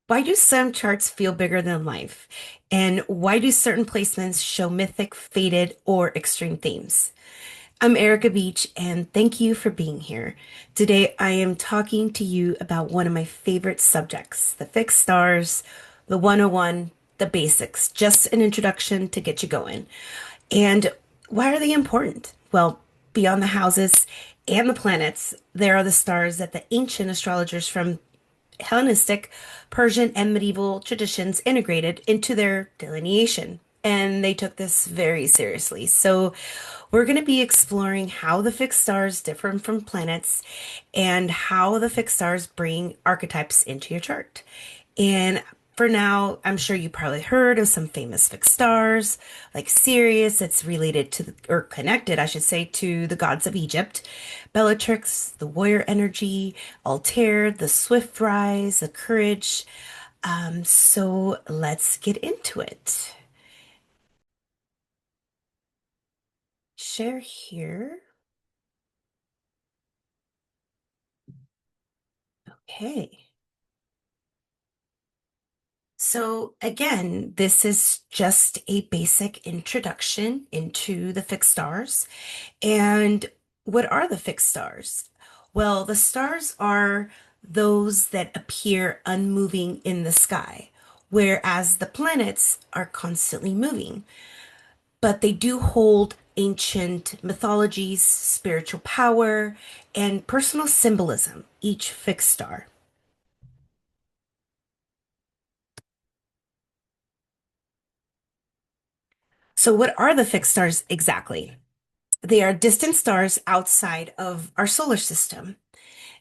Why do some charts feel bigger than life? And why do certain placements show mythic, fated, or extreme themes? I'm Erica Beach, and thank you for being here. Today, I am talking to you about one of my favorite subjects, the fixed stars, the 101, the basics, just an introduction to get you going. And why are they important? Well, beyond the houses and the planets, there are the stars that the ancient astrologers from Hellenistic, Persian, and medieval traditions integrated into their delineation. And they took this very seriously. So, we're going to be exploring how the fixed stars differ from planets and how the fixed stars bring archetypes into your chart. And for now, I'm sure you probably heard of some famous fixed stars, like Sirius. It's related to, or connected, I should say, to the gods of Egypt. Bellatrix, the warrior energy, Altair, the swift rise, the courage. So let's get into it. Share here. Okay. So again, this is just a basic introduction into the fixed stars. And what are the fixed stars? Well, the stars are those that appear unmoving in the sky, whereas the planets are constantly moving. But they do hold ancient mythologies, spiritual power, and personal symbolism, each fixed star. So, what are the fixed stars exactly? They are distant stars outside of our solar system.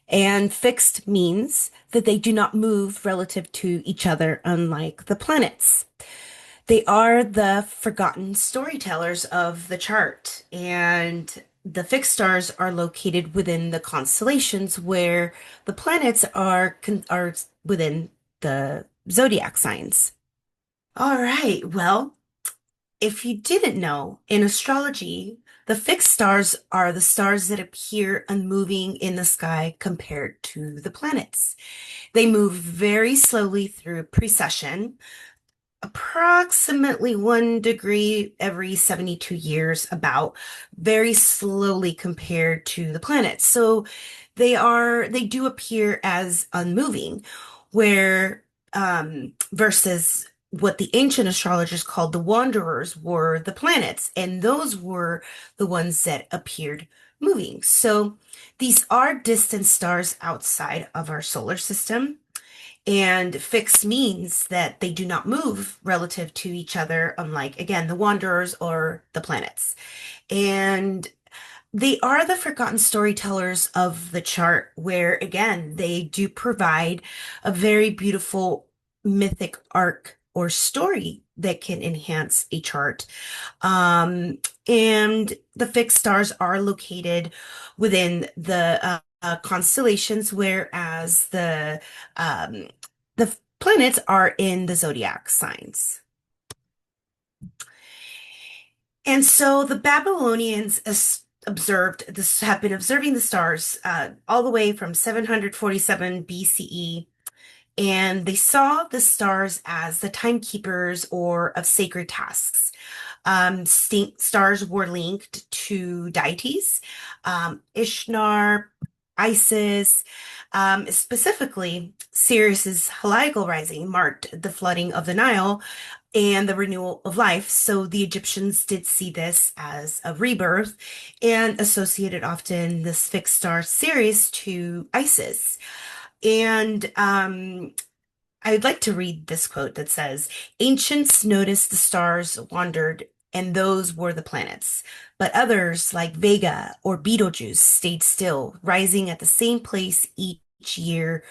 And fixed means that they do not move relative to each other, unlike the planets. They are the forgotten storytellers of the chart. And the fixed stars are located within the constellations where the planets are within the zodiac signs. All right. Well, if you didn't know, in astrology, the fixed stars are the stars that appear unmoving in the sky compared to the planets. They move very slowly through precession, approximately 1 degree every 72 years, about very slowly compared to the planets. So they do appear as unmoving, where versus what the ancient astrologers called the wanderers were the planets, and those were the ones that appeared moving. So these are distant stars outside of our solar system. And fixed means that they do not move relative to each other, unlike, again, the wanderers or the planets. And they are the forgotten storytellers of the chart, where, again, they do provide a very beautiful mythic arc or story that can enhance a chart. And the fixed stars are located within the constellations, whereas the planets are in the zodiac signs. And so the Babylonians observed this, have been observing the stars all the way from 747 BCE, and they saw the stars as the timekeepers or of sacred tasks. Stars were linked to deities, Ishtar, Isis. Specifically, Sirius's Heliacal Rising marked the flooding of the Nile and the renewal of life. So the Egyptians did see this as a rebirth and associated often this fixed star Sirius to Isis. And I'd like to read this quote that says, Ancients noticed the stars wandered, and those were the planets. But others, like Vega or Betelgeuse, stayed still, rising at the same place each year.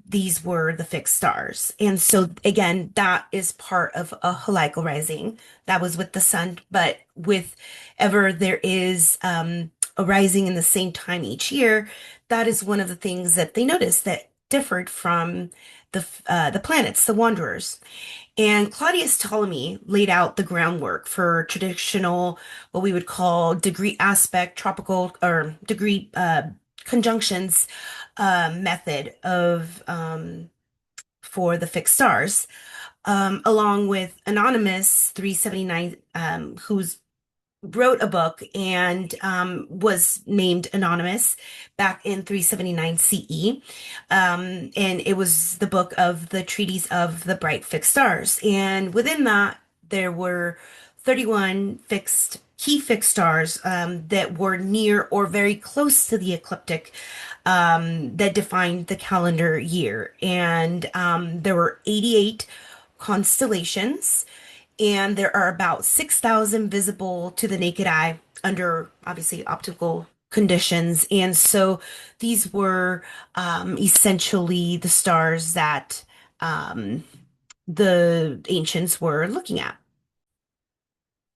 These were the fixed stars. And so, again, that is part of a heliacal rising. That was with the sun, but with ever there is a rising in the same time each year, that is one of the things that they noticed that differed from the planets, the wanderers. And Claudius Ptolemy laid out the groundwork for traditional, what we would call degree aspect, tropical, or degree conjunctions method of for the fixed stars, along with Anonymous 379, who's wrote a book and was named Anonymous back in 379 CE. And it was the book of the treatise of the bright fixed stars. And within that, there were 31 key fixed stars that were near or very close to the ecliptic that defined the calendar year. And there were 88 constellations, and there are about 6,000 visible to the naked eye under obviously optical conditions. And so these were essentially the stars that um, the ancients were looking at.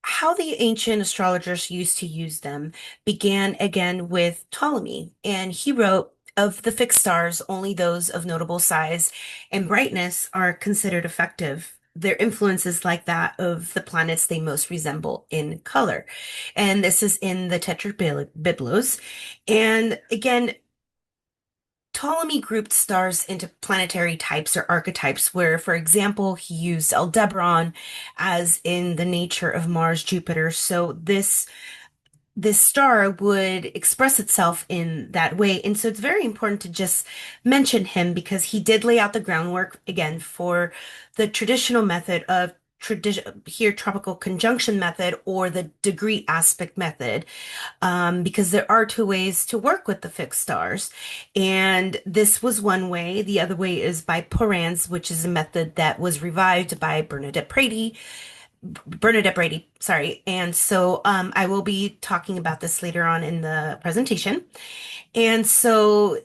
How the ancient astrologers used to use them began again with Ptolemy, and he wrote, of the fixed stars, only those of notable size and brightness are considered effective. Their influence is like that of the planets they most resemble in color. And this is in the Tetrabiblos. And again, Ptolemy grouped stars into planetary types or archetypes, where, for example, he used Aldebaran as in the nature of Mars, Jupiter. So this star would express itself in that way. And so it's very important to just mention him because he did lay out the groundwork again for the traditional method of tradition here tropical conjunction method or the degree aspect method, because there are two ways to work with the fixed stars. And this was one way. The other way is by Parans, which is a method that was revived by Bernadette Brady, sorry. And so I will be talking about this later on in the presentation. And so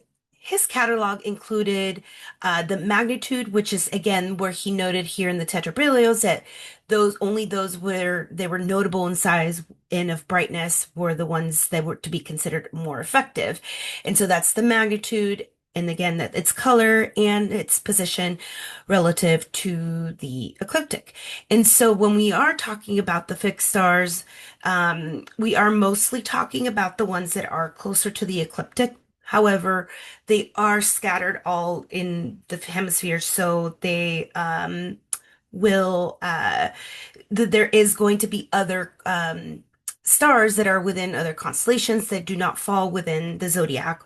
his catalog included the magnitude, which is again where he noted here in the Tetrabrillios that those where they were notable in size and of brightness were the ones that were to be considered more effective. And so that's the magnitude. And again, that its color and its position relative to the ecliptic. And so when we are talking about the fixed stars, we are mostly talking about the ones that are closer to the ecliptic. However, they are scattered all in the hemisphere, so they will there is going to be other stars that are within other constellations that do not fall within the zodiac.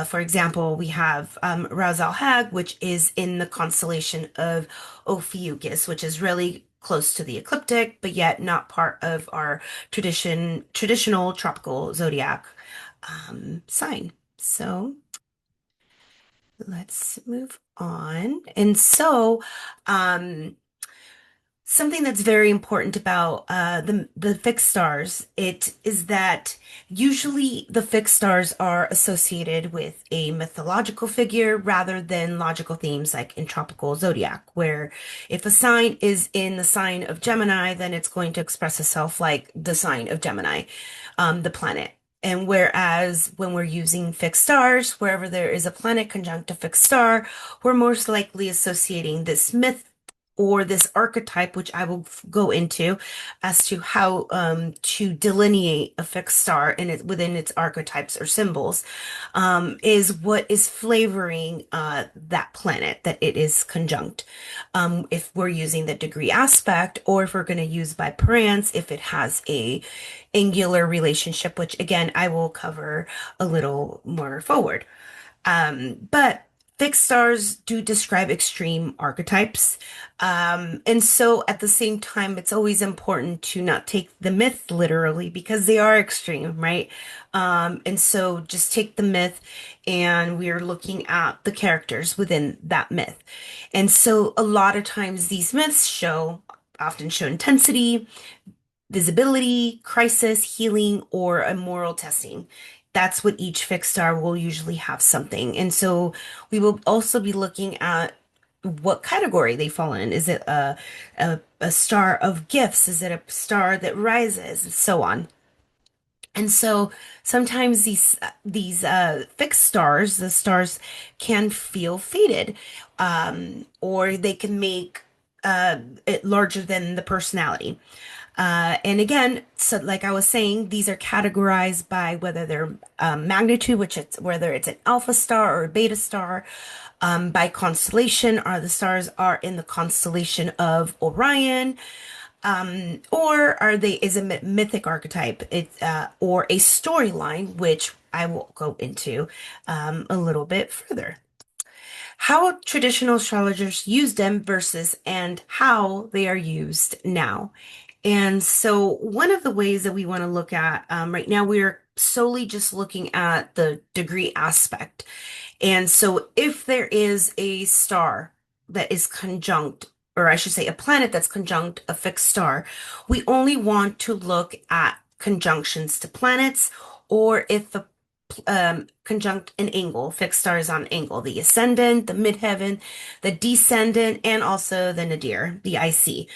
For example, we have Ra's al Hag, which is in the constellation of Ophiuchus, which is really close to the ecliptic, but yet not part of our traditional tropical zodiac sign. So let's move on. And so, something that's very important about the fixed stars, it is that usually the fixed stars are associated with a mythological figure rather than logical themes like in tropical zodiac, where if a sign is in the sign of Gemini, then it's going to express itself like the sign of Gemini, the planet. And whereas when we're using fixed stars, wherever there is a planet conjunct a fixed star, we're most likely associating this myth or this archetype, which I will go into as to how to delineate a fixed star in it within its archetypes or symbols, is what is flavoring that planet that it is conjunct. If we're using the degree aspect, or if we're going to use by Parans, if it has a angular relationship, which again I will cover a little more forward. But fixed stars do describe extreme archetypes. And so at the same time, it's always important to not take the myth literally because they are extreme, right? And so just take the myth and we are looking at the characters within that myth. And so a lot of times these myths often show intensity, visibility, crisis, healing, or a moral testing. That's what each fixed star will usually have something. And so we will also be looking at what category they fall in. Is it a star of gifts? Is it a star that rises? And so on. And so sometimes these fixed stars, the stars can feel faded, or they can make larger than the personality. And again, so like I was saying, these are categorized by whether they're magnitude, which it's whether it's an alpha star or a beta star, by constellation, are the stars are in the constellation of Orion, or are they is a mythic archetype, or a storyline, which I will go into a little bit further. How traditional astrologers used them versus and how they are used now. And so, one of the ways that we want to look at right now, we're solely just looking at the degree aspect. And so, if there is a star that is conjunct, or I should say, a planet that's conjunct a fixed star, we only want to look at conjunctions to planets, or if the conjunct an angle, fixed stars on angle, the ascendant, the midheaven, the descendant, and also the nadir, the IC.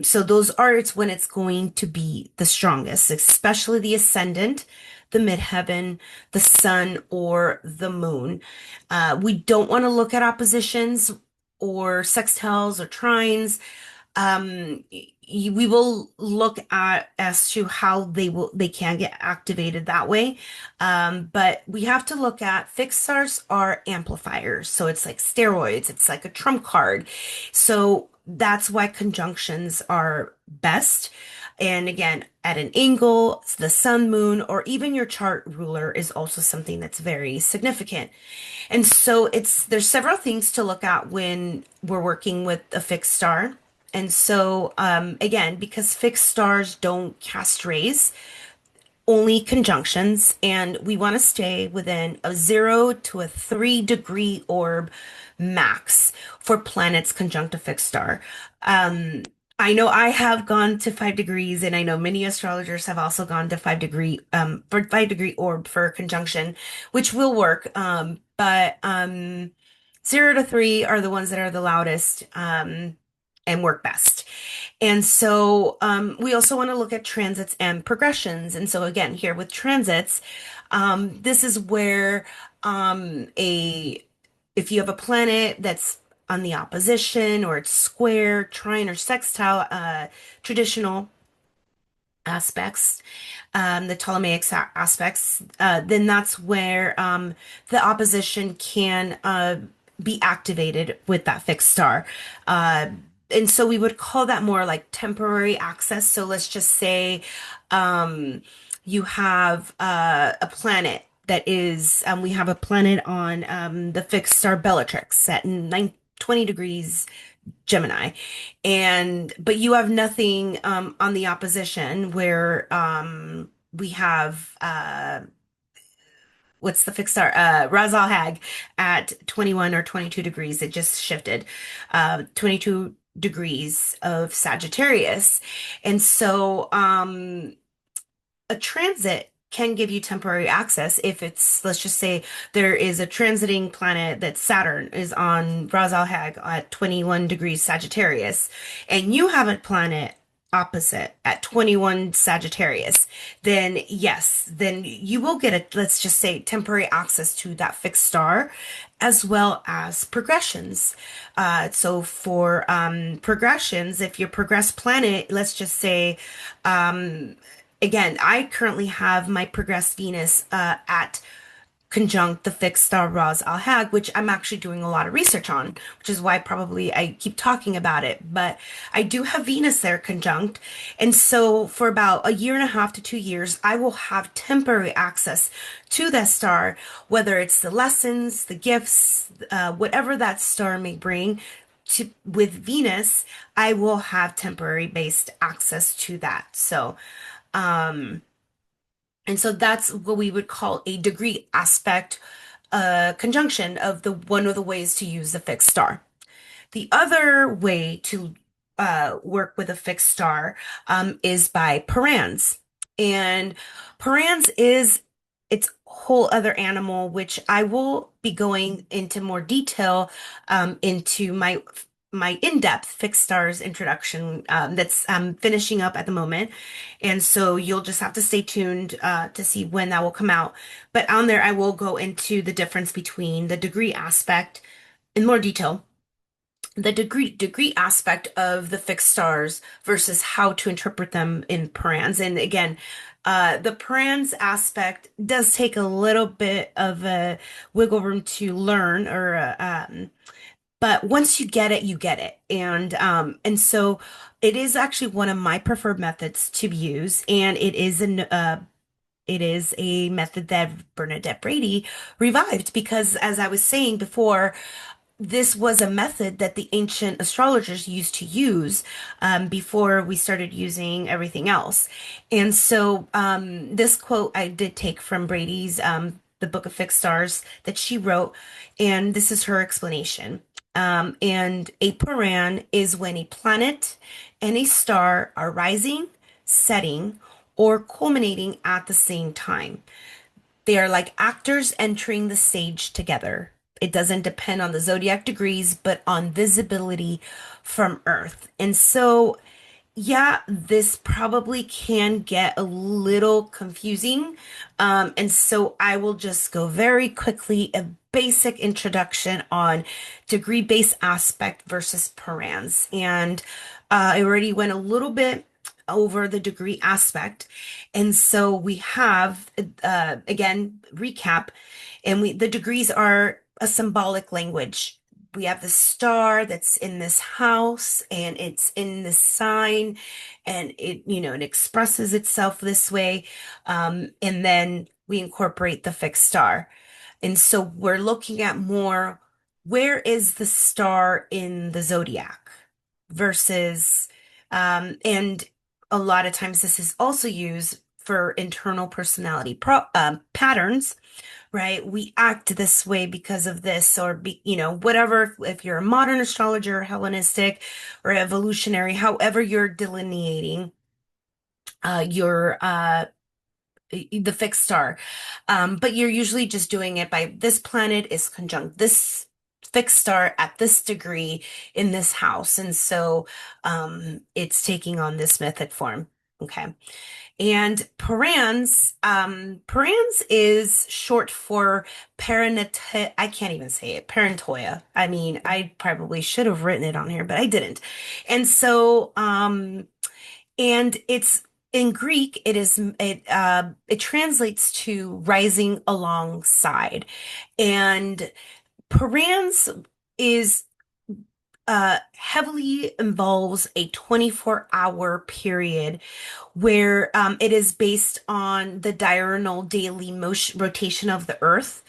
So those are it's when it's going to be the strongest, especially the ascendant, the midheaven, the sun, or the moon. We don't want to look at oppositions or sextiles or trines. We will look at as to how they can get activated that way. But we have to look at fixed stars are amplifiers. So it's like steroids, it's like a trump card. So that's why conjunctions are best. And again, at an angle, the sun, moon, or even your chart ruler is also something that's very significant. And so there's several things to look at when we're working with a fixed star. And so again, because fixed stars don't cast rays, only conjunctions, and we want to stay within a 0 to a 3 degree orb max for planets conjunct a fixed star. Um, I know I have gone to 5 degrees, and I know many astrologers have also gone to 5 degree for 5 degree orb for conjunction, which will work. But 0 to 3 are the ones that are the loudest and work best. And so we also want to look at transits and progressions. And so again, here with transits, this is where a if you have a planet that's on the opposition or it's square, trine, or sextile, traditional aspects, the Ptolemaic aspects, then that's where the opposition can be activated with that fixed star. And so we would call that more like temporary access. So let's just say you have a planet that is, we have a planet on the fixed star Bellatrix at 20 degrees Gemini. But you have nothing on the opposition where we have what's the fixed star? Ras Al Hag at 21 or 22 degrees. It just shifted. 22 degrees of Sagittarius. And so a transit can give you temporary access if it's, let's just say there is a transiting planet that Saturn is on Ras Al Hag at 21 degrees Sagittarius, and you have a planet opposite at 21 Sagittarius, then yes, then you will get a, let's just say, temporary access to that fixed star as well as progressions. So for progressions, if your progress planet, let's just say, again, I currently have my progressed Venus at conjunct the fixed star Ras Al Hag, which I'm actually doing a lot of research on, which is why probably I keep talking about it. But I do have Venus there conjunct. And so for about a year and a half to 2 years, I will have temporary access to that star, whether it's the lessons, the gifts, whatever that star may bring. With Venus, I will have temporary based access to that. Um, and so that's what we would call a degree aspect conjunction of the one of the ways to use the fixed star. The other way to work with a fixed star is by Parans. And Parans is its whole other animal, which I will be going into more detail into my in-depth fixed stars introduction that's finishing up at the moment. And so you'll just have to stay tuned to see when that will come out. But on there, I will go into the difference between the degree aspect in more detail the degree aspect of the fixed stars versus how to interpret them in Parans. And again, the Parans aspect does take a little bit of a wiggle room to learn, or but once you get it, you get it. And so it is actually one of my preferred methods to use, and it is a method that Bernadette Brady revived because, as I was saying before, this was a method that the ancient astrologers used to use before we started using everything else. And so this quote I did take from Brady's The Book of Fixed Stars that she wrote, and this is her explanation. And a Paran is when a planet and a star are rising, setting, or culminating at the same time. They are like actors entering the stage together. It doesn't depend on the zodiac degrees, but on visibility from Earth. And so, yeah, this probably can get a little confusing. And so I will just go very quickly a basic introduction on degree-based aspect versus parans. And I already went a little bit over the degree aspect. And so we have, again, recap, and the degrees are a symbolic language. We have the star that's in this house and it's in this sign, and it expresses itself this way. And then we incorporate the fixed star. And so we're looking at more, where is the star in the zodiac versus, and a lot of times this is also used for internal personality patterns, right? We act this way because of this, or whatever. If you're a modern astrologer, Hellenistic, or evolutionary, however you're delineating your the fixed star, but you're usually just doing it by this planet is conjunct this fixed star at this degree in this house, and so it's taking on this mythic form. Okay. And Parans is short for Paranete. I can't even say it. Parantoia. I mean, I probably should have written it on here, but I didn't. And so, and it's in Greek, it translates to rising alongside. And Parans is heavily involves a 24-hour period where it is based on the diurnal daily motion rotation of the Earth,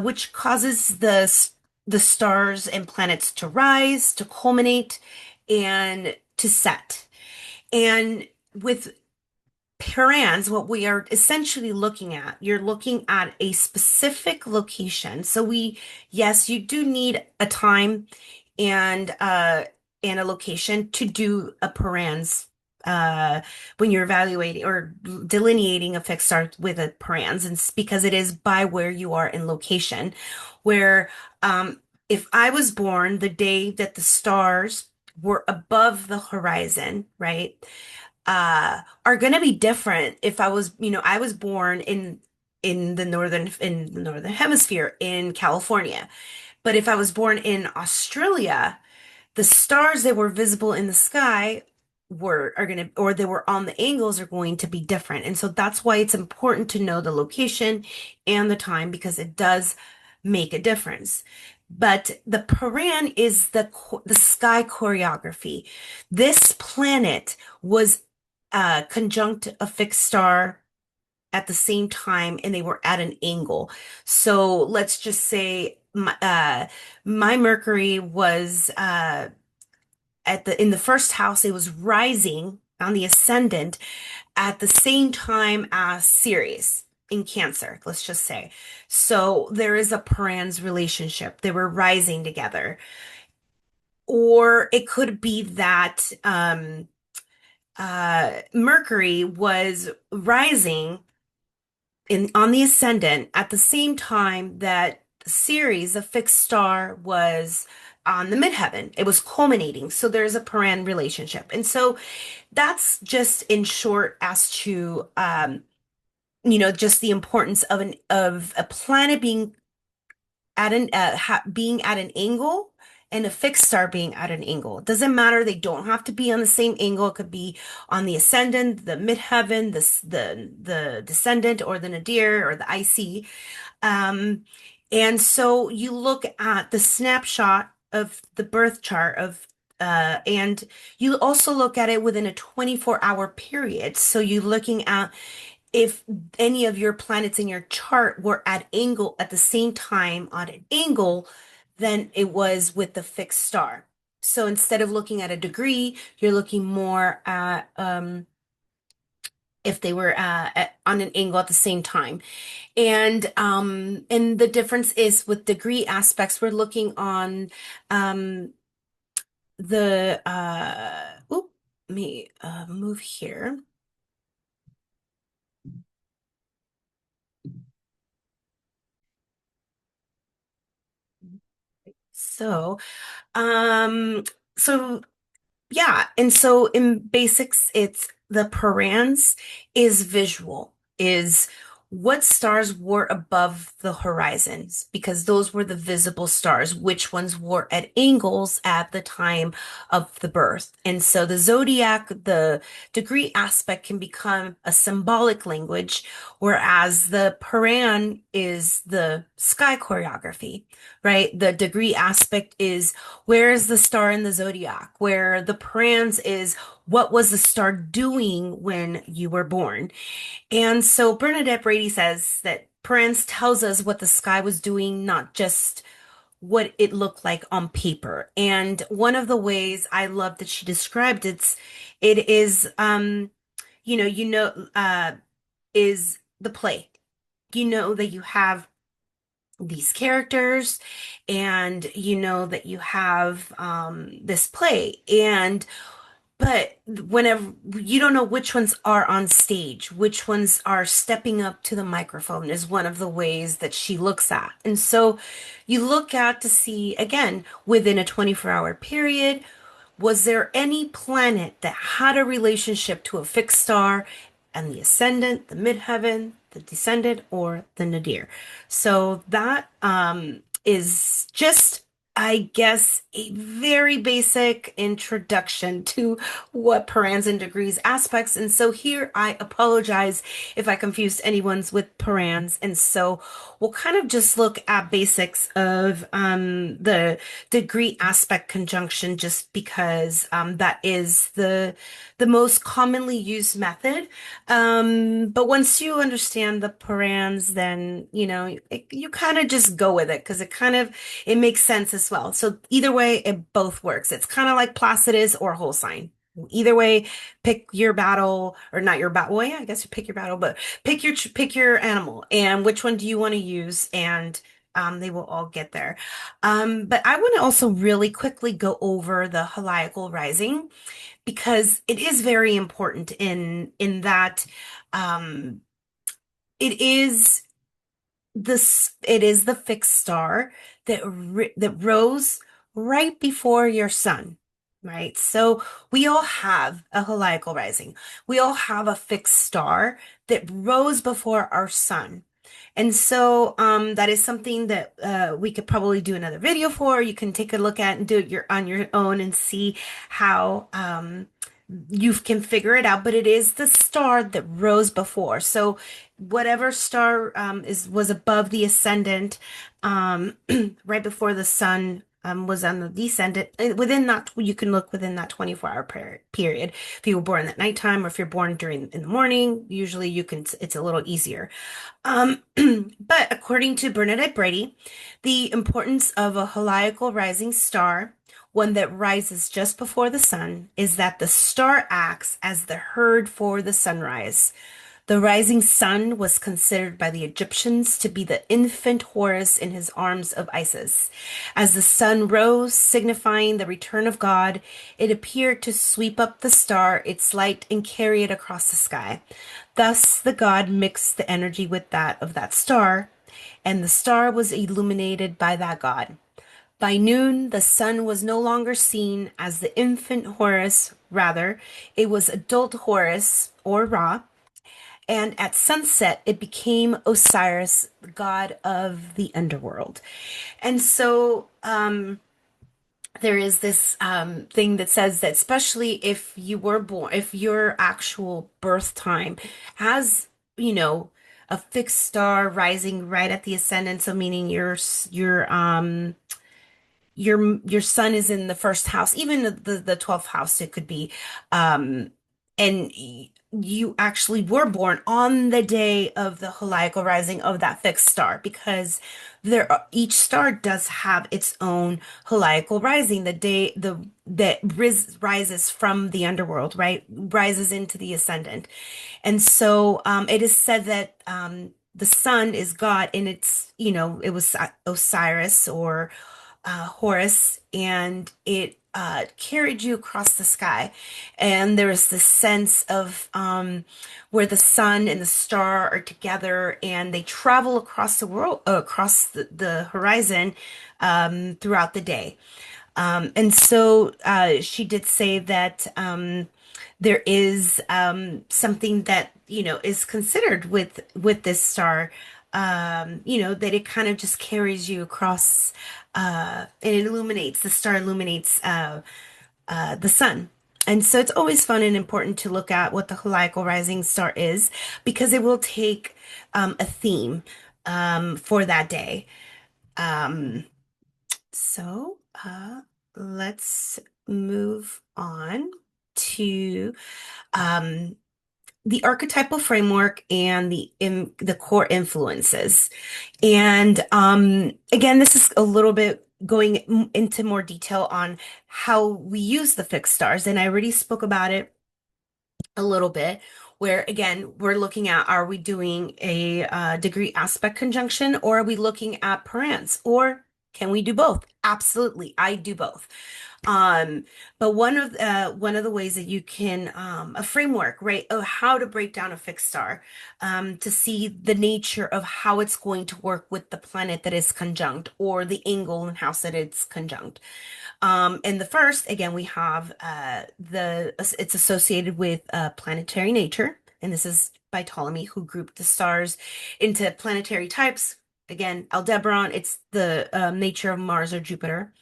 which causes the stars and planets to rise, to culminate, and to set. And with Parans, what we are essentially looking at, you're looking at a specific location. So yes, you do need a time and a location to do a Parans when you're evaluating or delineating a fixed star with a Parans, and because it is by where you are in location. Where if I was born the day that the stars were above the horizon, right? Are going to be different if I was born in the northern hemisphere in California. But if I was born in Australia, the stars that were visible in the sky or they were on the angles are going to be different. And so that's why it's important to know the location and the time, because it does make a difference. But the Paran is the sky choreography. This planet was conjunct a fixed star at the same time, and they were at an angle. So let's just say my Mercury was in the first house. It was rising on the ascendant at the same time as Sirius in Cancer, let's just say. So there is a Parans relationship. They were rising together. Or it could be that Mercury was rising on the ascendant at the same time that Ceres, a fixed star, was on the midheaven. It was culminating. So there's a Paran relationship. And so that's just in short as to just the importance of a planet being at an angle and a fixed star being at an angle. It doesn't matter. They don't have to be on the same angle. It could be on the ascendant, the midheaven, the descendant, or the nadir, or the IC. Um, and so you look at the snapshot of the birth chart of and you also look at it within a 24-hour period. So you're looking at if any of your planets in your chart were at angle at the same time on an angle than it was with the fixed star. So instead of looking at a degree, you're looking more at if they were on an angle at the same time. And the difference is with degree aspects, we're looking on um the oop, let me move here. So, um, so yeah, and so in basics, it's the Parans is visual, is what stars were above the horizons, because those were the visible stars, which ones were at angles at the time of the birth. And so the zodiac, the degree aspect can become a symbolic language, whereas the Paran is the sky choreography, right? The degree aspect is where is the star in the zodiac? Where the parans is what was the star doing when you were born? And so Bernadette Brady says that parans tells us what the sky was doing, not just what it looked like on paper. And one of the ways I love that she described it is is the play. You know that you have these characters and you know that you have this play and but whenever you don't know which ones are on stage, which ones are stepping up to the microphone is one of the ways that she looks at. And so you look at to see again within a 24-hour period, was there any planet that had a relationship to a fixed star and the ascendant, the midheaven, the descendant, or the nadir? So that is just, I guess, a very basic introduction to what parans and degrees aspects. And so here I apologize if I confused anyone's with parans. And so we'll kind of just look at basics of the degree aspect conjunction just because that is the most commonly used method. But once you understand the params, then you kind of just go with it because it makes sense as well. So either way, it both works. It's kind of like Placidus or whole sign. Either way, pick your battle or not your battle. Well, yeah, I guess you pick your battle, but pick your animal and which one do you want to use, and they will all get there. But I want to also really quickly go over the Heliacal Rising because it is very important in that um, it is the fixed star that rose right before your sun, right? So we all have a heliacal rising. We all have a fixed star that rose before our sun. And so that is something that we could probably do another video for. You can take a look at and do it on your own and see how you can figure it out. But it is the star that rose before. So whatever star was above the ascendant right before the sun was on the descendant, within that you can look within that 24-hour period. If you were born at nighttime or if you're born during in the morning, usually you can it's a little easier. Um, but according to Bernadette Brady, the importance of a heliacal rising star, one that rises just before the sun, is that the star acts as the herd for the sunrise. The rising sun was considered by the Egyptians to be the infant Horus in his arms of Isis. As the sun rose, signifying the return of God, it appeared to sweep up the star, its light, and carry it across the sky. Thus, the god mixed the energy with that of that star, and the star was illuminated by that god. By noon, the sun was no longer seen as the infant Horus, rather, it was adult Horus, or Ra, and at sunset, it became Osiris, the god of the underworld. And so, there is this thing that says that especially if you were born, if your actual birth time has, you know, a fixed star rising right at the ascendant, so meaning your sun is in the first house, even the 12th house it could be, um and you actually were born on the day of the Heliacal Rising of that fixed star, because each star does have its own Heliacal Rising, the day the that rises from the underworld, right, rises into the ascendant. And so it is said that the sun is God, and it's, it was Osiris or Horus, and it carried you across the sky. And there is this sense of where the sun and the star are together, and they travel across the world, across the horizon throughout the day. And so she did say that there is something that, is considered with this star, that it kind of just carries you across, and it illuminates, the star illuminates the sun. And so it's always fun and important to look at what the Heliacal Rising star is, because it will take a theme for that day. Um, so, let's move on to um, the archetypal framework and the core influences. And again, this is a little bit going into more detail on how we use the fixed stars, and I already spoke about it a little bit, where again, we're looking at, are we doing a degree aspect conjunction, or are we looking at parents, or can we do both? Absolutely, I do both. Um, but one of the ways that you can, a framework, right, of how to break down a fixed star, to see the nature of how it's going to work with the planet that is conjunct, or the angle and house that it's conjunct. And the first, again, we have it's associated with planetary nature, and this is by Ptolemy, who grouped the stars into planetary types. Again, Aldebaran, it's the nature of Mars or Jupiter.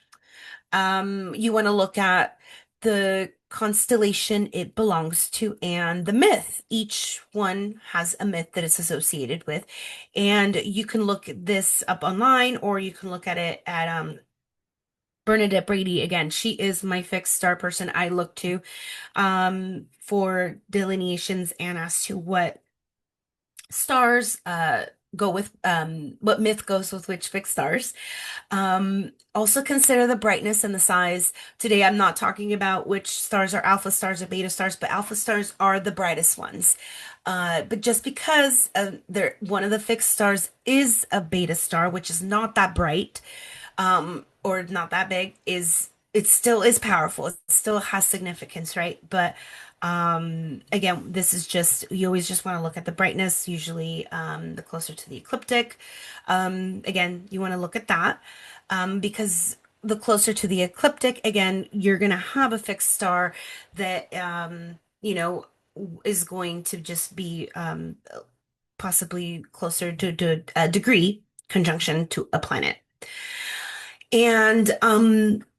You want to look at the constellation it belongs to and the myth. Each one has a myth that it's associated with, and you can look this up online, or you can look at it at Bernadette Brady. Again, she is my fixed star person I look to for delineations and as to what stars go with, what myth goes with which fixed stars. Also consider the brightness and the size. Today, I'm not talking about which stars are alpha stars or beta stars, but alpha stars are the brightest ones. But just because one of the fixed stars is a beta star, which is not that bright, or not that big, it still is powerful. It still has significance, right? But again, this is just, you always just want to look at the brightness, usually the closer to the ecliptic. Again, you want to look at that, because the closer to the ecliptic, again, you're going to have a fixed star that is going to just be possibly closer to a degree conjunction to a planet. And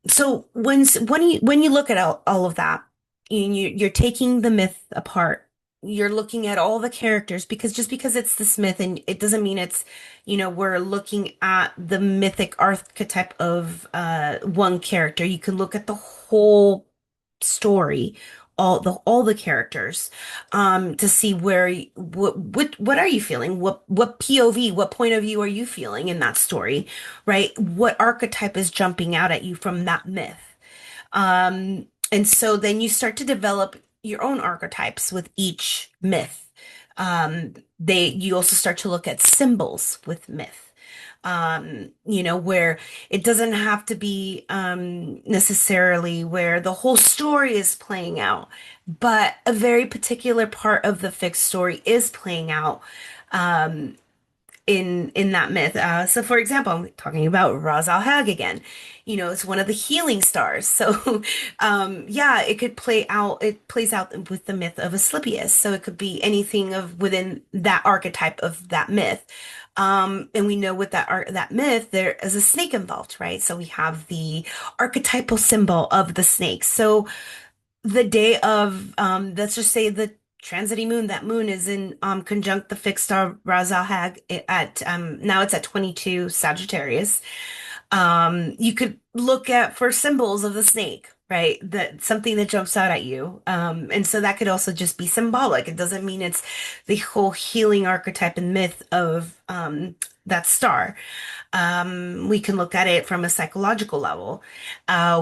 so when you look at all of that, and you're taking the myth apart, you're looking at all the characters, because just because it's this myth, and it doesn't mean it's, we're looking at the mythic archetype of one character. You can look at the whole story, all the characters, to see what are you feeling, what POV, what point of view are you feeling in that story, right? What archetype is jumping out at you from that myth? And so then you start to develop your own archetypes with each myth. You also start to look at symbols with myth. Where it doesn't have to be necessarily where the whole story is playing out, but a very particular part of the fixed story is playing out um, in that myth. So for example, I'm talking about Ras Al Hag again. It's one of the healing stars. So yeah, it plays out with the myth of Asclepius. So it could be anything of within that archetype of that myth. And we know with that myth, there is a snake involved, right? So we have the archetypal symbol of the snake. So the day of, let's just say the transiting moon, that moon is in conjunct the fixed star Ra's al Hag at now it's at 22 Sagittarius. You could look at for symbols of the snake, right? That something that jumps out at you. And so that could also just be symbolic. It doesn't mean it's the whole healing archetype and myth of that star. We can look at it from a psychological level.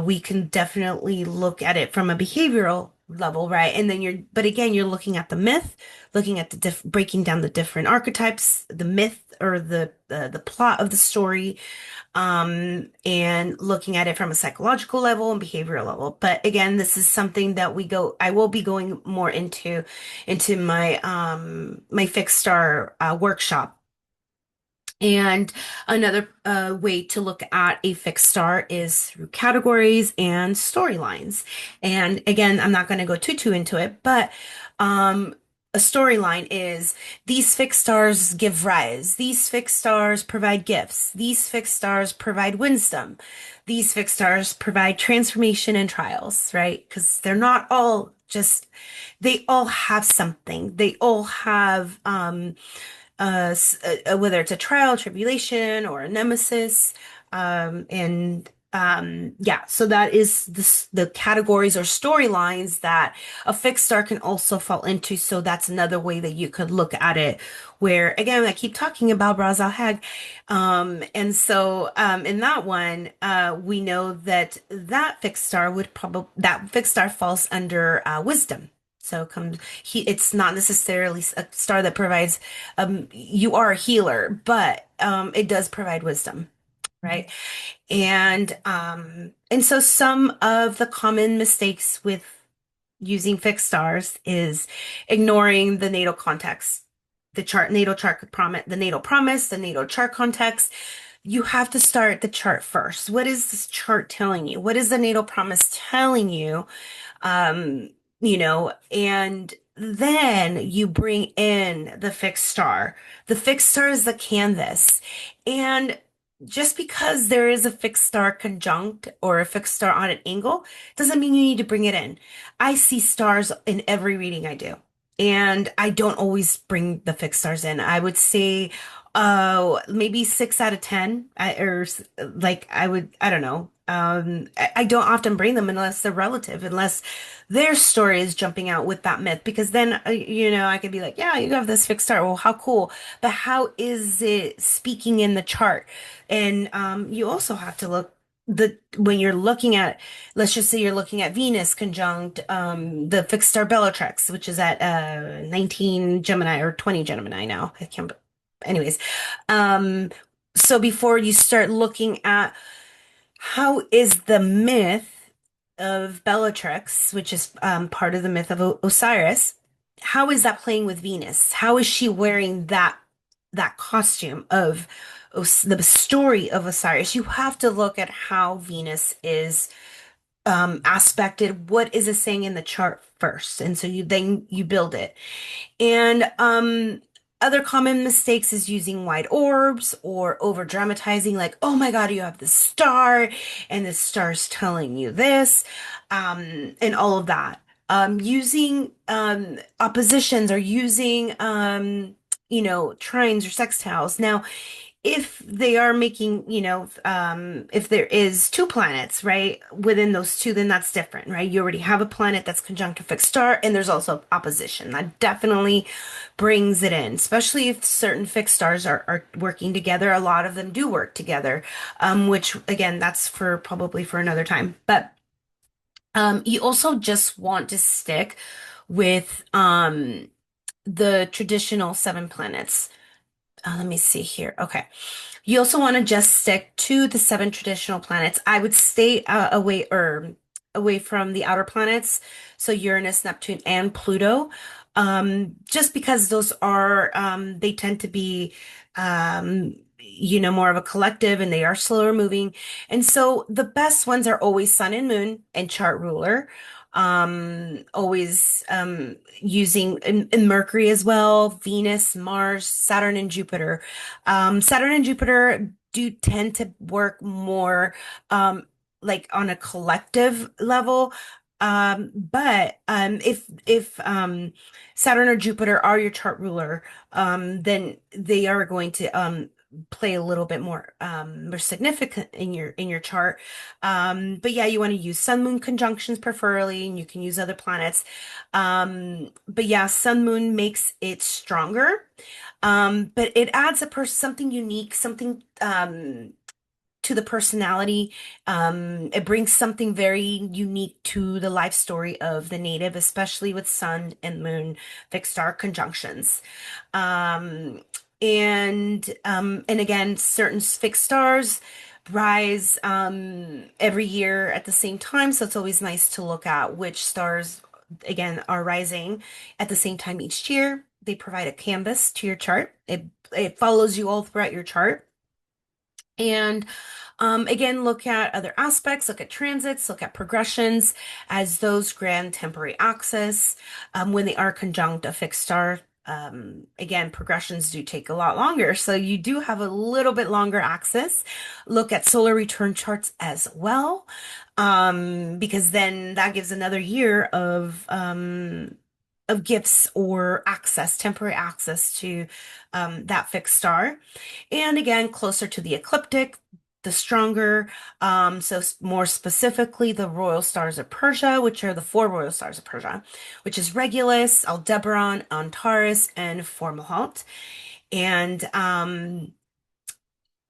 We can definitely look at it from a behavioral level, right? And then but again, you're looking at the myth, looking at the breaking down the different archetypes, the myth or the plot of the story, and looking at it from a psychological level and behavioral level. But again, this is something that I will be going more into my my fixed star workshop. And another way to look at a fixed star is through categories and storylines. And again, I'm not going to go too into it, but a storyline is these fixed stars give rise. These fixed stars provide gifts. These fixed stars provide wisdom. These fixed stars provide transformation and trials, right? Because they're not all just, they all have something. They all have, whether it's a trial, tribulation, or a nemesis. And yeah, so that is the categories or storylines that a fixed star can also fall into. So that's another way that you could look at it. Where again, I keep talking about Braz al Hag. And so in that one, we know that that fixed star falls under wisdom. So it's not necessarily a star that provides, you are a healer, but it does provide wisdom, right? And so some of the common mistakes with using fixed stars is ignoring the natal context, natal chart promise, the natal chart context. You have to start the chart first. What is this chart telling you? What is the natal promise telling you? um, and then you bring in the fixed star. The fixed star is the canvas. And just because there is a fixed star conjunct or a fixed star on an angle doesn't mean you need to bring it in. I see stars in every reading I do. And I don't always bring the fixed stars in. I would say, maybe 6 out of 10. I don't know. I don't often bring them unless they're relative, unless their story is jumping out with that myth, because then, I could be like, yeah, you have this fixed star. Well, how cool. But how is it speaking in the chart? And you also have to look when you're looking at, let's just say you're looking at Venus conjunct the fixed star Bellatrix, which is at 19 Gemini or 20 Gemini now. I can't, anyways. Um, so before you start looking at how is the myth of Bellatrix, which is part of the myth of Osiris, how is that playing with Venus? How is she wearing that costume of the story of Osiris? You have to look at how Venus is aspected. What is it saying in the chart first? And so you build it. And other common mistakes is using wide orbs or over dramatizing, like, oh my God, you have this star, and the star's telling you this, and all of that. Using oppositions or using trines or sextiles. Now, if they are making, if there is two planets, right, within those two, then that's different, right? You already have a planet that's conjunct a fixed star, and there's also opposition. That definitely brings it in, especially if certain fixed stars are working together. A lot of them do work together, which again, that's probably for another time. But you also just want to stick with the traditional seven planets. Let me see here. Okay. You also want to just stick to the seven traditional planets. I would stay away from the outer planets, so Uranus, Neptune, and Pluto, just because those are they tend to be more of a collective, and they are slower moving. And so the best ones are always Sun and Moon and chart ruler. Always using and Mercury as well, Venus, Mars, Saturn, and Jupiter. Saturn and Jupiter do tend to work more um, like on a collective level. But if Saturn or Jupiter are your chart ruler, then they are going to play a little bit more significant in your chart. But yeah, you want to use sun moon conjunctions preferably, and you can use other planets. But yeah, sun moon makes it stronger. But it adds something unique, something to the personality. It brings something very unique to the life story of the native, especially with sun and moon fixed star conjunctions. Um, and again, certain fixed stars rise every year at the same time, so it's always nice to look at which stars again are rising at the same time each year. They provide a canvas to your chart. It follows you all throughout your chart. And again, look at other aspects, look at transits, look at progressions as those grand temporary axes. When they are conjunct a fixed star, again, progressions do take a lot longer. So you do have a little bit longer axis. Look at solar return charts as well, because then that gives another year of gifts or access, temporary access to that fixed star. And again, closer to the ecliptic, the stronger. More specifically, the royal stars of Persia, which are the four royal stars of Persia, which is Regulus, Aldebaran, Antares, and Fomalhaut. And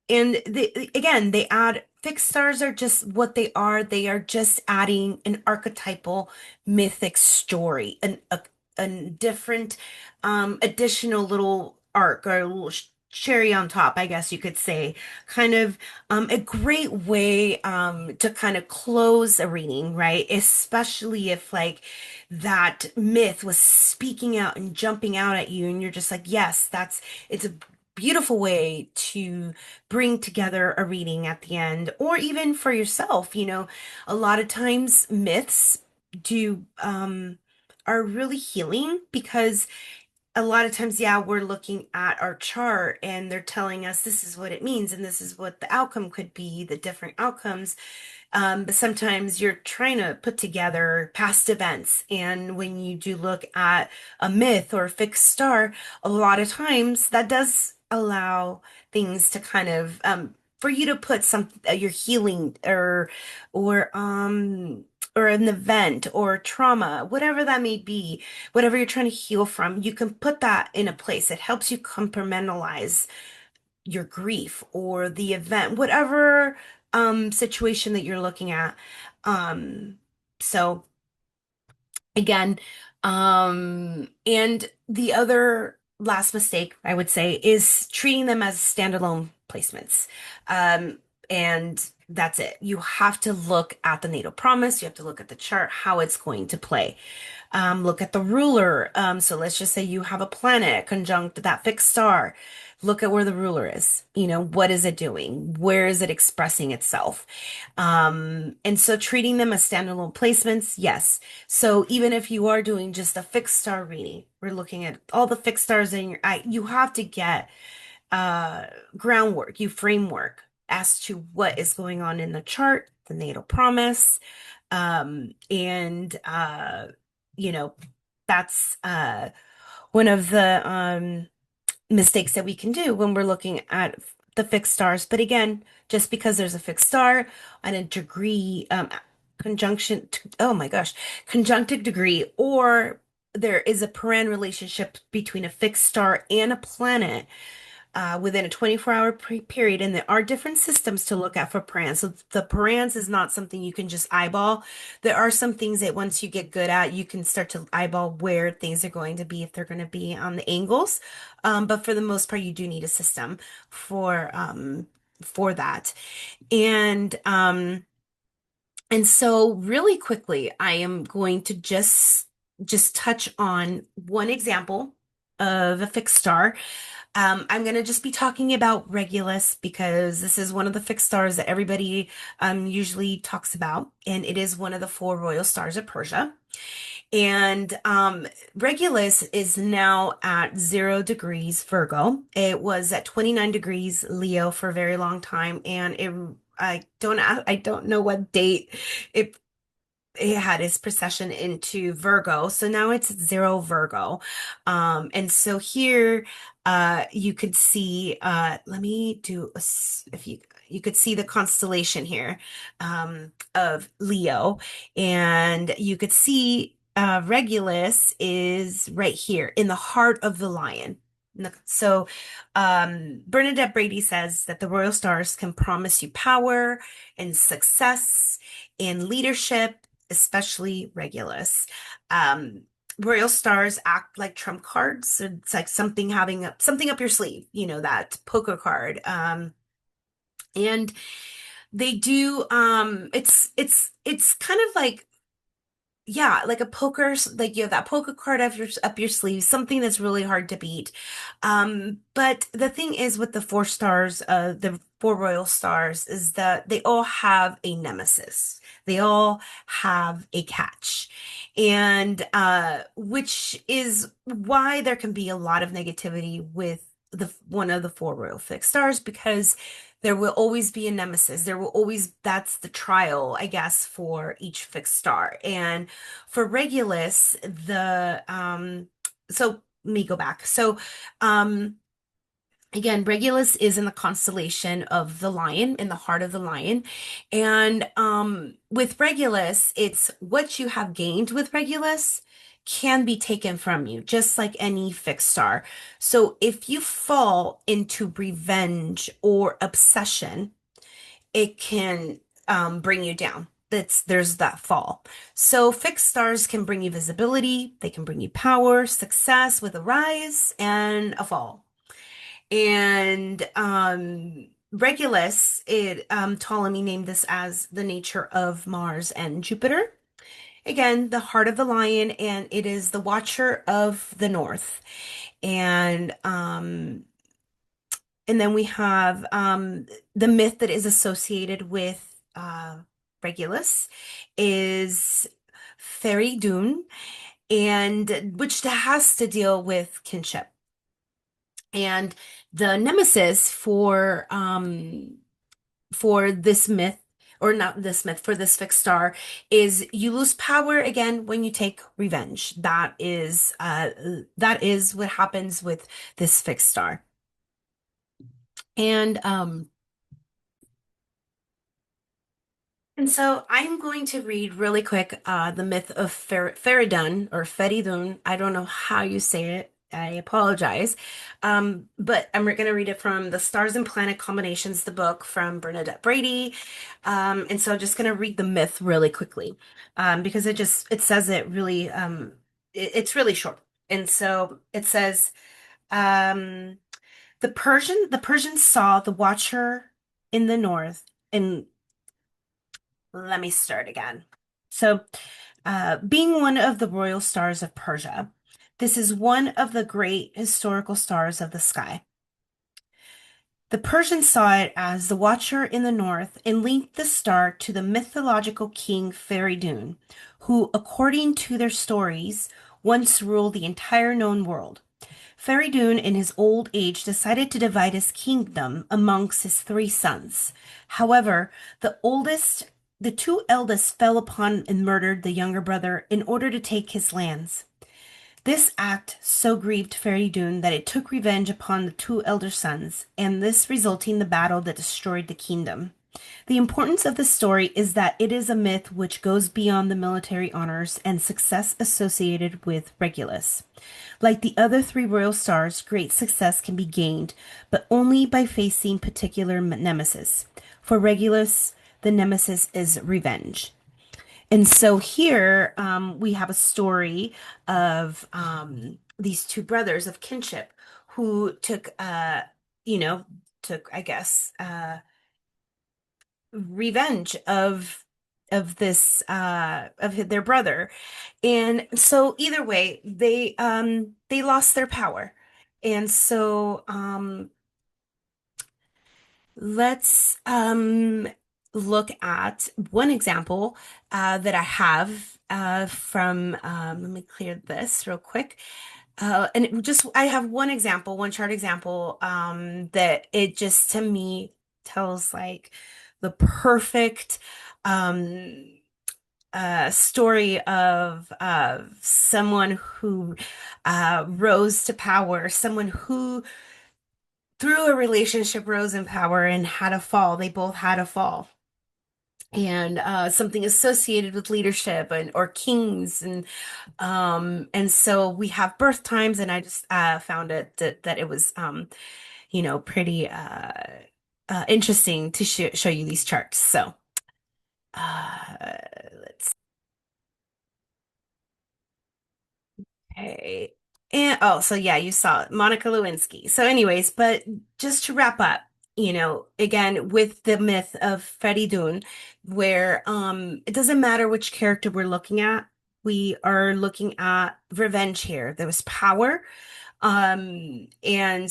again, they add fixed stars are just what they are. They are just adding an archetypal mythic story, a different, additional little arc or a little cherry on top, I guess you could say. Kind of a great way to kind of close a reading, right? Especially if like that myth was speaking out and jumping out at you, and you're just like, yes, it's a beautiful way to bring together a reading at the end, or even for yourself. A lot of times myths do are really healing because a lot of times, yeah, we're looking at our chart and they're telling us this is what it means and this is what the outcome could be, the different outcomes. But sometimes you're trying to put together past events. And when you do look at a myth or a fixed star, a lot of times that does allow things to kind of, for you to put some, your healing or or an event or trauma, whatever that may be, whatever you're trying to heal from, you can put that in a place. It helps you compartmentalize your grief or the event, whatever situation that you're looking at. Um so again, and the other last mistake I would say is treating them as standalone placements. Um and that's it. You have to look at the natal promise, you have to look at the chart, how it's going to play. Look at the ruler. So let's just say you have a planet conjunct that fixed star. Look at where the ruler is. What is it doing? Where is it expressing itself? And so treating them as standalone placements, yes. So even if you are doing just a fixed star reading, we're looking at all the fixed stars in your eye, you have to get uh groundwork, you framework as to what is going on in the chart, the natal promise. And you know, that's one of the mistakes that we can do when we're looking at the fixed stars. But again, just because there's a fixed star and a degree oh my gosh, conjunctive degree, or there is a Paran relationship between a fixed star and a planet within a 24-hour period, and there are different systems to look at for parans. So the parans is not something you can just eyeball. There are some things that once you get good at, you can start to eyeball where things are going to be, if they're going to be on the angles. But for the most part, you do need a system for that. And so really quickly, I am going to just touch on one example of a fixed star. I'm going to just be talking about Regulus because this is one of the fixed stars that everybody usually talks about, and it is one of the four royal stars of Persia. And Regulus is now at 0 degrees Virgo. It was at 29 degrees Leo for a very long time, and I don't know what date it it had its precession into Virgo. So now it's 0 Virgo. And so here you could see let me do if you could see the constellation here of Leo, and you could see Regulus is right here in the heart of the lion. So Bernadette Brady says that the royal stars can promise you power and success and leadership, especially Regulus. Um, Royal stars act like trump cards. It's like something up your sleeve, that poker card. And they do it's kind of like, yeah, like a poker, like you have that poker card up your sleeve, something that's really hard to beat. But the thing is with the four royal stars, is that they all have a nemesis. They all have a catch. And which is why there can be a lot of negativity with the one of the four royal fixed stars, because there will always be a nemesis. That's the trial, I guess, for each fixed star. And for Regulus, so let me go back. So, um, again, Regulus is in the constellation of the lion, in the heart of the lion. And with Regulus, it's what you have gained with Regulus can be taken from you, just like any fixed star. So if you fall into revenge or obsession, it can bring you down. There's that fall. So fixed stars can bring you visibility, they can bring you power, success with a rise and a fall. And Regulus, Ptolemy named this as the nature of Mars and Jupiter. Again, the heart of the lion, and it is the watcher of the north. And then we have the myth that is associated with Regulus is Fairy Dune, and which has to deal with kinship. And the nemesis for this myth, or not this myth, for this fixed star, is you lose power again when you take revenge. That is what happens with this fixed star. And so I'm going to read really quick the myth of Feridun or Feridun. I don't know how you say it. I apologize. But I'm going to read it from the Stars and Planet Combinations, the book from Bernadette Brady. And so I'm just going to read the myth really quickly because it says it really, it's really short. And so it says, um, the Persians saw the Watcher in the north, and let me start again. So, being one of the royal stars of Persia, this is one of the great historical stars of the sky. The Persians saw it as the Watcher in the north and linked the star to the mythological king Feridun, who, according to their stories, once ruled the entire known world. Feridun, in his old age, decided to divide his kingdom amongst his three sons. However, the two eldest fell upon and murdered the younger brother in order to take his lands. This act so grieved Feridun that it took revenge upon the two elder sons, and this resulting in the battle that destroyed the kingdom. The importance of this story is that it is a myth which goes beyond the military honors and success associated with Regulus. Like the other three royal stars, great success can be gained, but only by facing particular nemesis. For Regulus, the nemesis is revenge. And so here we have a story of these two brothers of kinship who you know, took, I guess, revenge of of this their brother. And so either way, they lost their power. And so let's look at one example that I have from let me clear this real quick. And it just I have one example, one chart example that it just to me tells like the perfect um story of someone who rose to power, someone who through a relationship rose in power and had a fall. They both had a fall. And something associated with leadership and or kings and so we have birth times and I just found it that it was pretty interesting to show you these charts. So let's Okay. And oh, so yeah, you saw it, Monica Lewinsky. So, anyways, but just to wrap up, again with the myth of Freddie Dune, where it doesn't matter which character we're looking at, we are looking at revenge here. There was power. And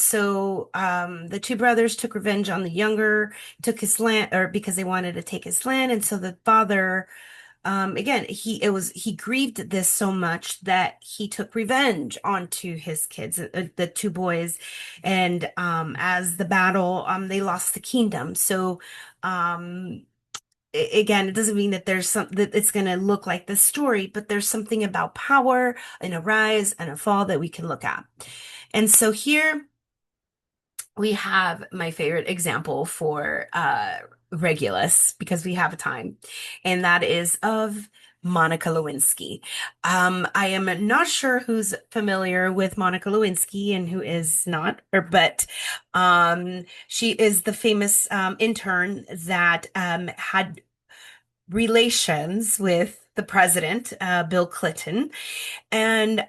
so the two brothers took revenge on the younger, took his land, or because they wanted to take his land, and so the father again he grieved this so much that he took revenge onto his kids, the two boys, and as the battle they lost the kingdom. So um again, it doesn't mean that there's some that it's going to look like this story, but there's something about power and a rise and a fall that we can look at. And so here we have my favorite example for Regulus because we have a time, and that is of Monica Lewinsky. I am not sure who's familiar with Monica Lewinsky and who is not, but she is the famous intern that had relations with the president, Bill Clinton. And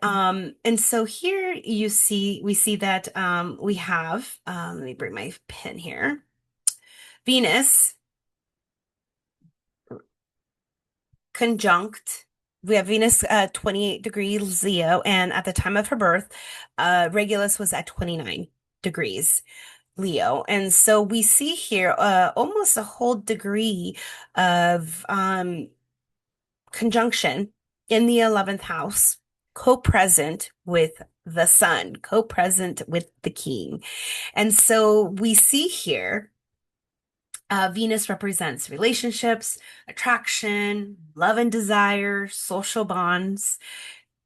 so here we see that we have let me bring my pen here. Venus conjunct. We have Venus 28 degrees Leo, and at the time of her birth, Regulus was at 29 degrees Leo. And so we see here almost a whole degree of conjunction in the 11th house, co-present with the sun, co-present with the king. And so we see here Venus represents relationships, attraction, love and desire, social bonds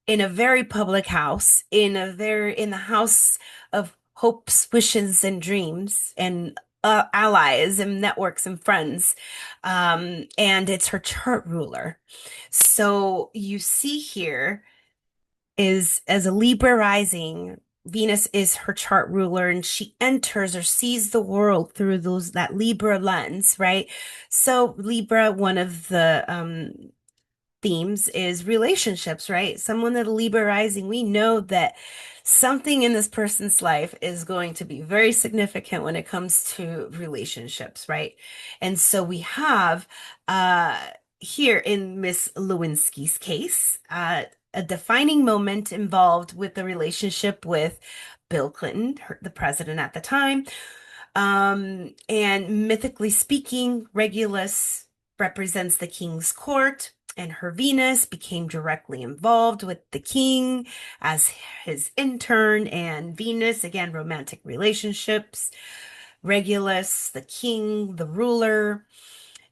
in a very public house, in the house of hopes, wishes, and dreams, and allies and networks and friends. And it's her chart ruler. So you see here is as a Libra rising, Venus is her chart ruler and she enters or sees the world through that Libra lens, right? So Libra, one of the themes is relationships, right? Someone that Libra rising, we know that something in this person's life is going to be very significant when it comes to relationships, right? And so we have here in Miss Lewinsky's case, a defining moment involved with the relationship with Bill Clinton, the president at the time. And mythically speaking, Regulus represents the king's court, and her Venus became directly involved with the king as his intern, and Venus, again, romantic relationships, Regulus, the king, the ruler,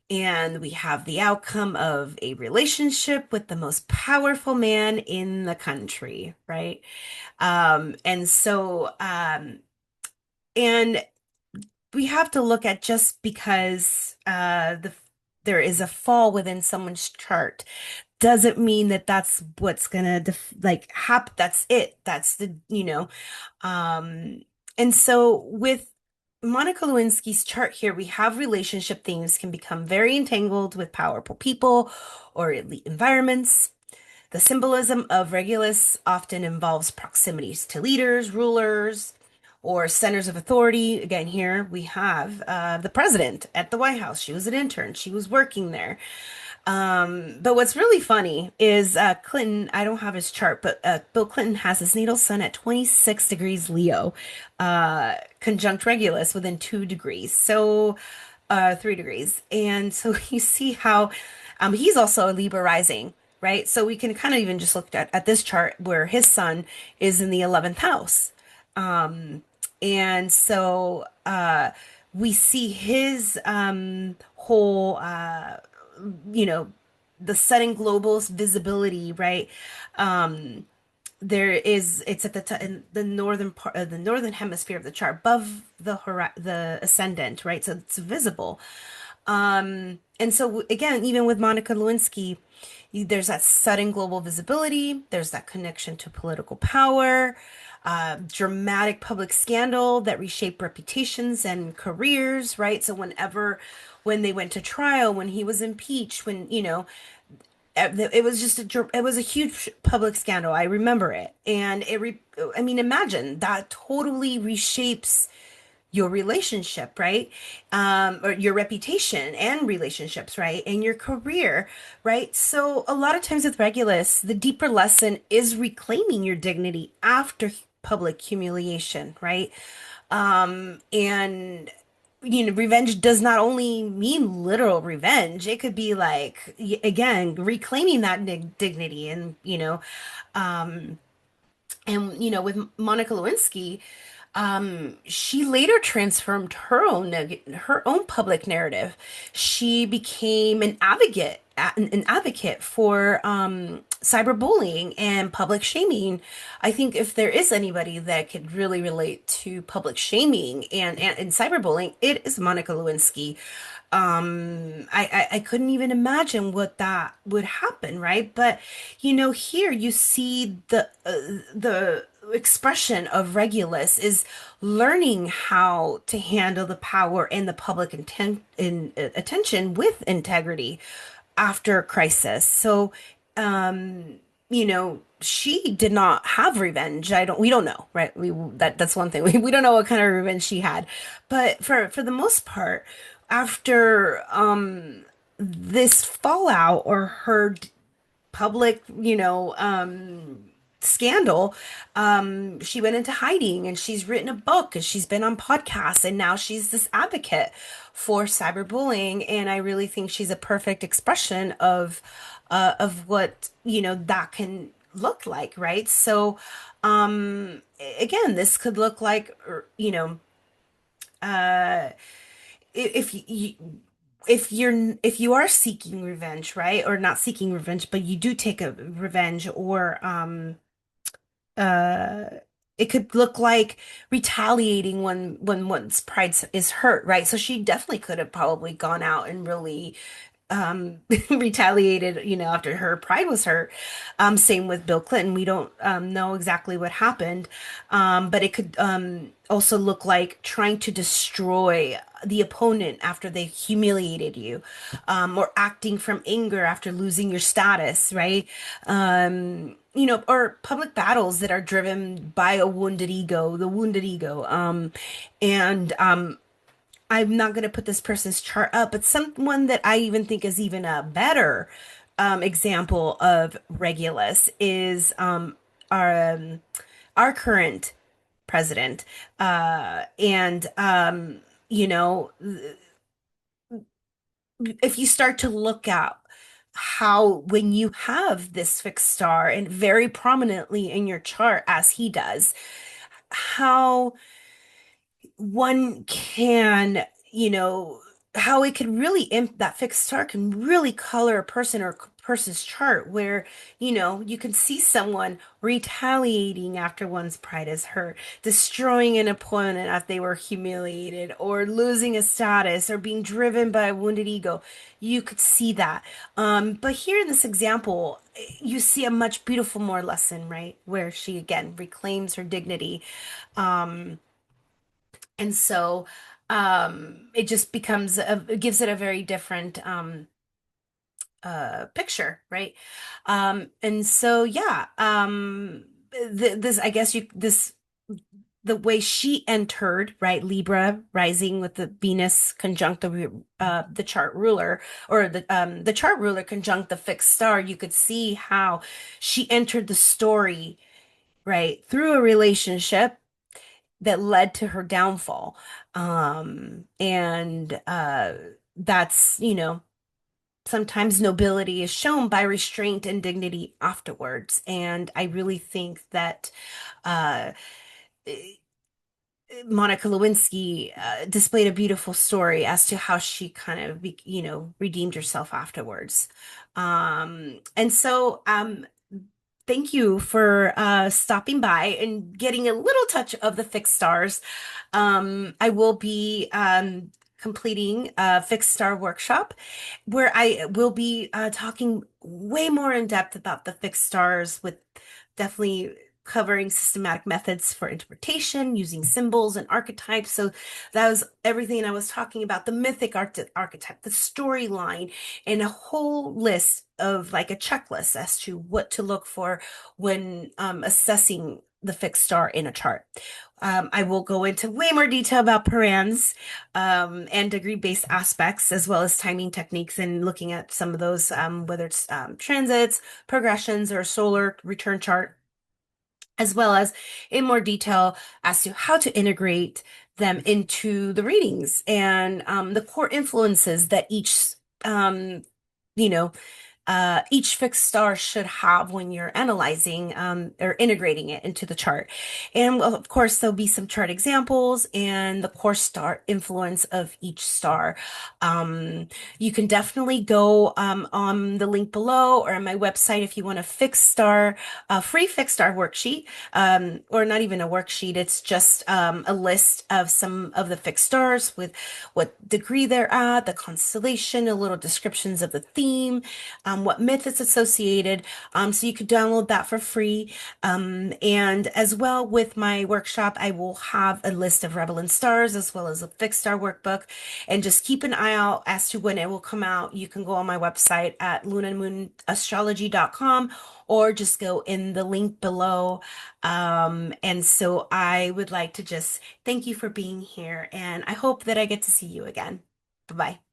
and we have the outcome of a relationship with the most powerful man in the country, right? And so, and we have to look at just because there is a fall within someone's chart doesn't mean that that's what's gonna like happen. That's it. That's the um and so with Monica Lewinsky's chart here, we have relationship themes can become very entangled with powerful people or elite environments. The symbolism of Regulus often involves proximities to leaders, rulers, or centers of authority. Again, here we have the president at the White House. She was an intern. She was working there. But what's really funny is Clinton, I don't have his chart, but Bill Clinton has his natal sun at 26 degrees Leo, conjunct Regulus within 2 degrees. So 3 degrees. And so you see how he's also a Libra rising, right? So we can kind of even just look at this chart where his sun is in the 11th house. And so we see his whole you know, the sudden global visibility, right? It's at the in the northern part of the northern hemisphere of the chart, above the ascendant, right? So it's visible. And so again, even with Monica Lewinsky, there's that sudden global visibility, there's that connection to political power, dramatic public scandal that reshaped reputations and careers, right? So when they went to trial, when he was impeached, when, it was just it was a huge public scandal. I remember it. And I mean, imagine that totally reshapes your relationship, right? Or your reputation and relationships, right? And your career, right? So a lot of times with Regulus, the deeper lesson is reclaiming your dignity after public humiliation, right? And revenge does not only mean literal revenge. It could be like, again, reclaiming that dignity with Monica Lewinsky, she later transformed her own public narrative. She became an advocate for cyberbullying and public shaming. I think if there is anybody that could really relate to public shaming and cyberbullying, it is Monica Lewinsky. I couldn't even imagine what that would happen, right? But here you see the expression of Regulus is learning how to handle the power and the public attention with integrity after crisis. So, she did not have revenge. We don't know, right? That's one thing. We don't know what kind of revenge she had. But for the most part, after this fallout or her public, scandal, she went into hiding and she's written a book and she's been on podcasts and now she's this advocate for cyberbullying. And I really think she's a perfect expression of what, that can look like, right? So, again, this could look like, if you if you are seeking revenge, right? Or not seeking revenge, but you do take a revenge or uh it could look like retaliating when one's pride is hurt, right? So she definitely could have probably gone out and really retaliated, after her pride was hurt. Same with Bill Clinton. We don't know exactly what happened, but it could also look like trying to destroy the opponent after they humiliated you, or acting from anger after losing your status, right? Or public battles that are driven by a wounded ego, the wounded ego. And I'm not going to put this person's chart up, but someone that I even think is even a better example of Regulus is our current president. And you know, if you start to look at how when you have this fixed star and very prominently in your chart as he does, how one can, how it can really that fixed star can really color a person or person's chart where, you can see someone retaliating after one's pride is hurt, destroying an opponent after they were humiliated, or losing a status, or being driven by a wounded ego. You could see that. But here in this example, you see a much beautiful more lesson, right? Where she again reclaims her dignity. And so it just it gives it a very different picture, right? And so yeah, this I guess you this the way she entered, right, Libra rising with the Venus conjunct the chart ruler, or the chart ruler conjunct the fixed star, you could see how she entered the story, right, through a relationship that led to her downfall. And that's, sometimes nobility is shown by restraint and dignity afterwards. And I really think that uh, Monica Lewinsky displayed a beautiful story as to how she kind of, redeemed herself afterwards. And so, thank you for stopping by and getting a little touch of the fixed stars. I will be completing a fixed star workshop where I will be talking way more in depth about the fixed stars, with definitely covering systematic methods for interpretation using symbols and archetypes. So that was everything I was talking about, the mythic archetype, the storyline, and a whole list of like a checklist as to what to look for when assessing the fixed star in a chart. I will go into way more detail about Parans and degree-based aspects, as well as timing techniques, and looking at some of those, whether it's transits, progressions, or solar return chart, as well as in more detail as to how to integrate them into the readings, and the core influences that um, you know, each fixed star should have when you're analyzing or integrating it into the chart. And well, of course, there'll be some chart examples and the core star influence of each star. Um, you can definitely go on the link below or on my website if you want a free fixed star worksheet, or not even a worksheet. It's just a list of some of the fixed stars with what degree they're at, the constellation, a little descriptions of the theme, what myth is associated. So you could download that for free. And as well with my workshop, I will have a list of Rebel and Stars as well as a fixed star workbook. And just keep an eye out as to when it will come out. You can go on my website at lunaandmoonastrology.com, or just go in the link below. And so I would like to just thank you for being here, and I hope that I get to see you again. Bye-bye.